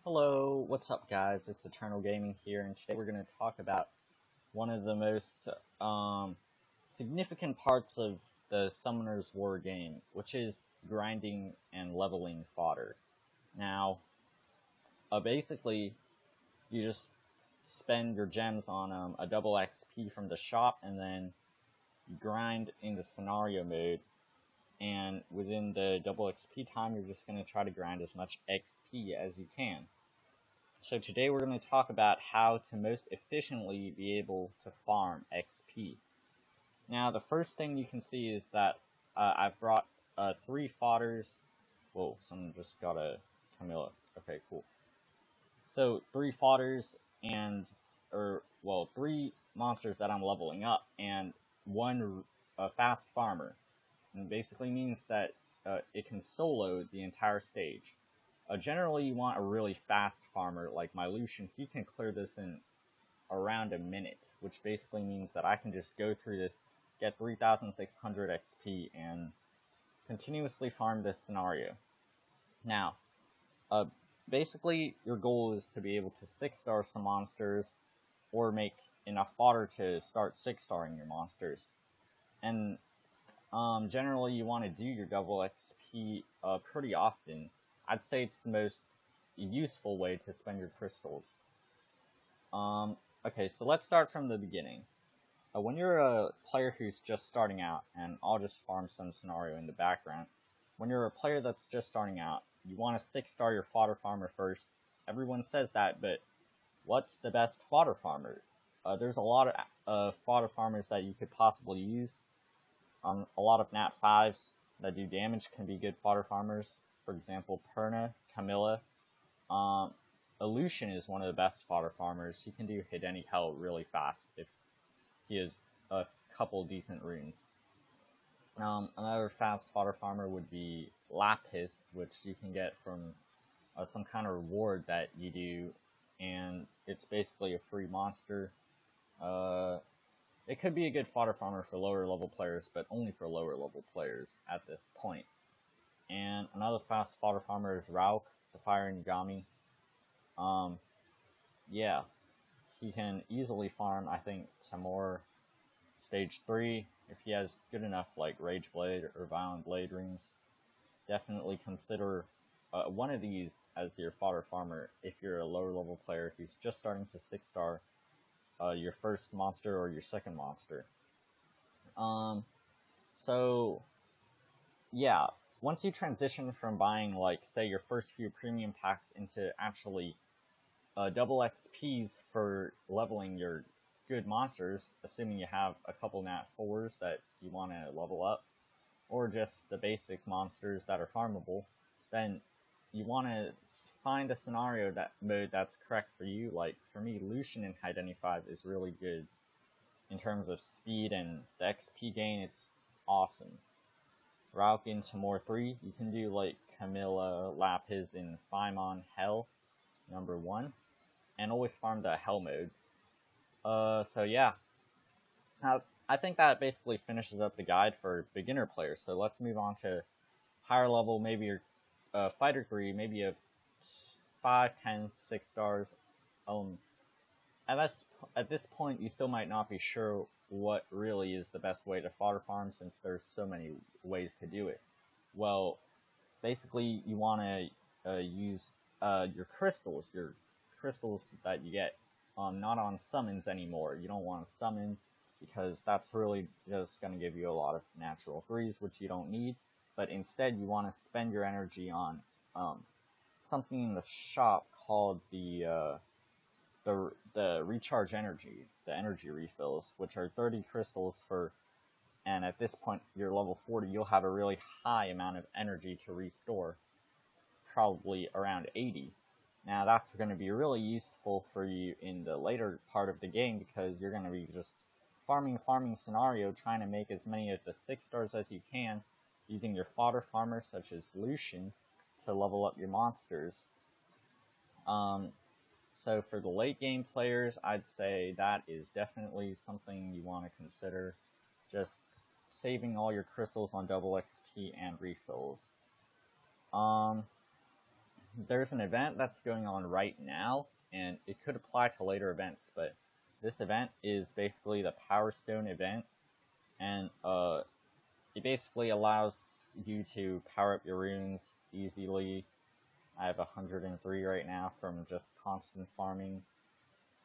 Hello, what's up guys? It's Eternal Gaming here, and today we're going to talk about one of the most significant parts of the Summoner's War game, which is grinding and leveling fodder. Now, basically, you just spend your gems on a double XP from the shop, and then you grind into scenario mode, and within the double XP time, you're just going to try to grind as much XP as you can. So today we're going to talk about how to most efficiently be able to farm XP. Now the first thing you can see is that I've brought 3 fodders. Whoa, someone just got a Camilla. Okay, cool. So 3 fodders and, 3 monsters that I'm leveling up and 1 fast farmer. And basically means that it can solo the entire stage. Generally, you want a really fast farmer like my Lucian. He can clear this in around a minute, which basically means that I can just go through this, get 3,600 XP, and continuously farm this scenario. Now, basically, your goal is to be able to 6-star some monsters, or make enough fodder to start 6-starring your monsters. And generally, you want to do your double XP pretty often. I'd say it's the most useful way to spend your crystals. Okay, so let's start from the beginning. When you're a player who's just starting out, and I'll just farm some scenario in the background. When you're a player that's just starting out, you want to 6-star your fodder farmer first. Everyone says that, but what's the best fodder farmer? There's a lot of fodder farmers that you could possibly use. A lot of Nat 5s that do damage can be good fodder farmers. For example, Perna, Camilla. Lucian is one of the best fodder farmers. He can do hit any hell really fast if he has a couple decent runes. Another fast fodder farmer would be Lapis, which you can get from some kind of reward that you do, and it's basically a free monster. It could be a good fodder farmer for lower level players, but only for lower level players at this point. And another fast fodder farmer is Rauk, the Fire Ngami. Yeah, he can easily farm, I think, Tamor stage 3 if he has good enough like Rage Blade or Violent Blade rings. Definitely consider one of these as your fodder farmer if you're a lower level player who's just starting to 6-star your first monster or your second monster. So yeah, once you transition from buying, like, say, your first few premium packs into actually double XPs for leveling your good monsters, assuming you have a couple Nat 4s that you want to level up, or just the basic monsters that are farmable, then you want to find a scenario mode that's correct for you. Like, for me, Lucian in Hideni 5 is really good in terms of speed and the XP gain. It's awesome. Rauk in Tamor 3, you can do like Camilla, Lapis in Paimon Hell, number 1, and always farm the Hell modes. So yeah. Now, I think that basically finishes up the guide for beginner players, so let's move on to higher level, maybe your fighter 3, maybe you have 5, 10, 6 stars. At this point, you still might not be sure what really is the best way to fodder farm, since there's so many ways to do it. Well, basically, you want to use your crystals that you get, not on summons anymore. You don't want to summon, because that's really just going to give you a lot of natural 3s, which you don't need. But instead, you want to spend your energy on something in the shop called the recharge energy, the energy refills, which are 30 crystals for, and at this point you're level 40, you'll have a really high amount of energy to restore, probably around 80. Now that's going to be really useful for you in the later part of the game, because you're going to be just farming scenario, trying to make as many of the 6 stars as you can, using your fodder farmers such as Lucian to level up your monsters. So for the late game players, I'd say that is definitely something you want to consider, just saving all your crystals on double XP and refills. there's an event that's going on right now, and it could apply to later events, but this event is basically the Power Stone event, and it basically allows you to power up your runes easily. I have 103 right now from just constant farming.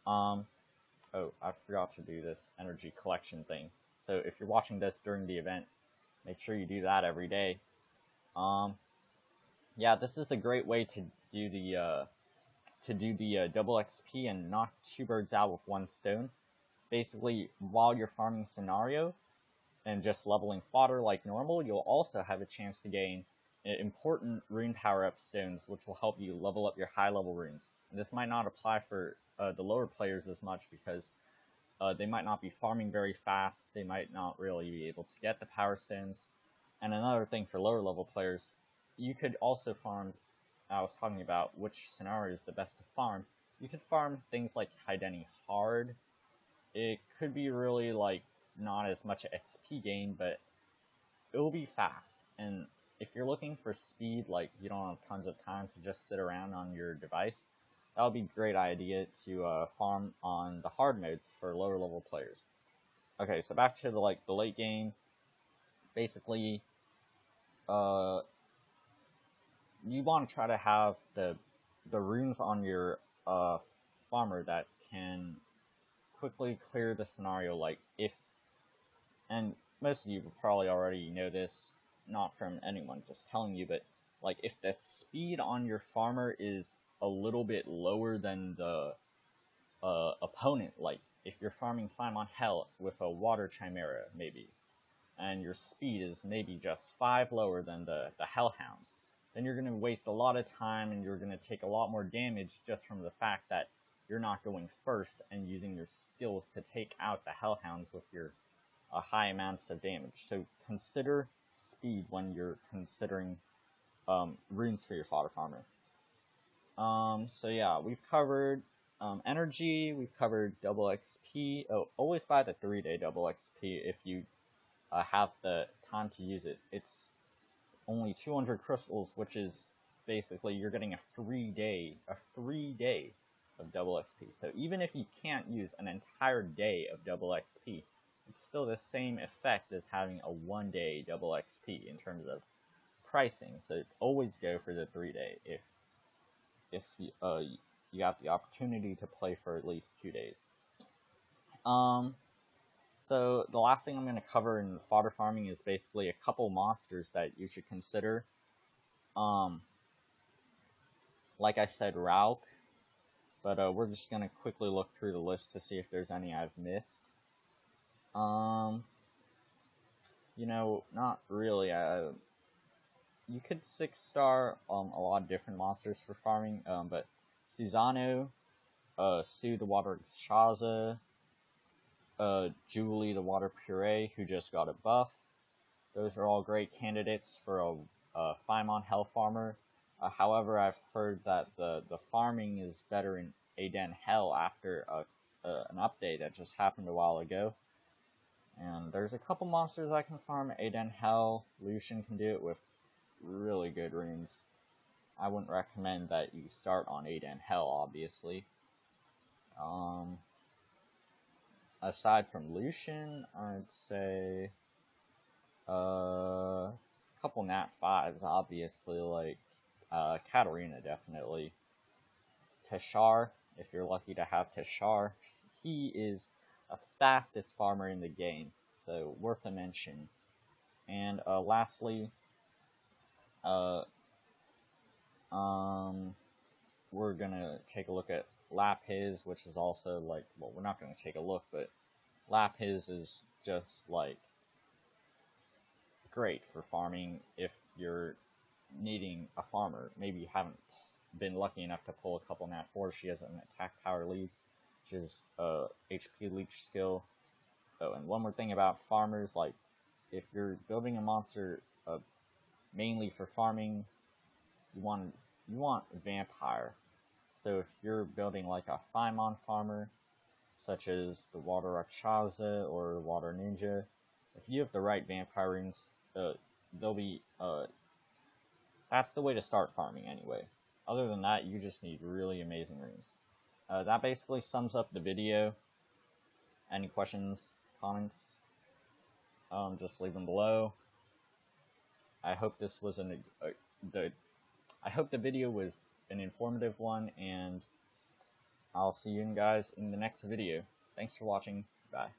Oh, I forgot to do this energy collection thing. So if you're watching this during the event, make sure you do that every day. Yeah, this is a great way to do the double XP and knock two birds out with one stone. Basically, while you're farming scenario and just leveling fodder like normal, you'll also have a chance to gain important rune power-up stones, which will help you level up your high-level runes. And this might not apply for the lower players as much because they might not be farming very fast, they might not really be able to get the power stones. And another thing for lower level players, you could also farm, I was talking about which scenario is the best to farm, you could farm things like Haideni hard. It could be really like not as much XP gain, but it will be fast. And if you're looking for speed, like you don't have tons of time to just sit around on your device, that would be a great idea to farm on the hard modes for lower level players. Okay, so back to the late game. Basically, you want to try to have the runes on your farmer that can quickly clear the scenario. Like if, and most of you probably already know this, not from anyone just telling you, but like if the speed on your farmer is a little bit lower than the opponent, like if you're farming Faimon Hell with a Water Chimera maybe, and your speed is maybe just 5 lower than the Hellhounds, then you're going to waste a lot of time and you're going to take a lot more damage just from the fact that you're not going first and using your skills to take out the Hellhounds with your high amounts of damage. So consider speed when you're considering runes for your fodder farmer. So yeah, we've covered energy, we've covered double XP. Oh, always buy the 3-day double XP if you have the time to use it. It's only 200 crystals, which is basically you're getting a free day of double XP. So even if you can't use an entire day of double XP, it's still the same effect as having a 1-day double XP in terms of pricing. So always go for the 3-day if you have the opportunity to play for at least 2 days. So the last thing I'm going to cover in fodder farming is basically a couple monsters that you should consider. Like I said, Ralk, but we're just going to quickly look through the list to see if there's any I've missed. You know, not really. You could 6-star a lot of different monsters for farming, but Susano, Sue the Water Shaza, Julie the Water Puree, who just got a buff. Those are all great candidates for a Faimon Hell farmer. However, I've heard that the farming is better in Aden Hell after an update that just happened a while ago. And there's a couple monsters I can farm Aden Hell. Lucian can do it with really good runes. I wouldn't recommend that you start on Aden Hell, obviously. Aside from Lucian, I'd say a couple Nat 5s, obviously, like Katarina, definitely. Teshar, if you're lucky to have Teshar, he is the fastest farmer in the game, so worth a mention. And lastly, we're gonna take a look at Lapis, which is also like, well, we're not gonna take a look, but Lapis is just like great for farming if you're needing a farmer. Maybe you haven't been lucky enough to pull a couple Nat 4. She has an attack power lead, which is HP leech skill. Oh, and one more thing about farmers, like if you're building a monster mainly for farming, you want vampire. So if you're building like a Faimon farmer, such as the Water Rakshasa or the Water Ninja, if you have the right vampire runes, they'll be that's the way to start farming anyway. Other than that, you just need really amazing runes. That basically sums up the video. Any questions, comments? Just leave them below. I hope this was I hope the video was an informative one, and I'll see you guys in the next video. Thanks for watching. Bye.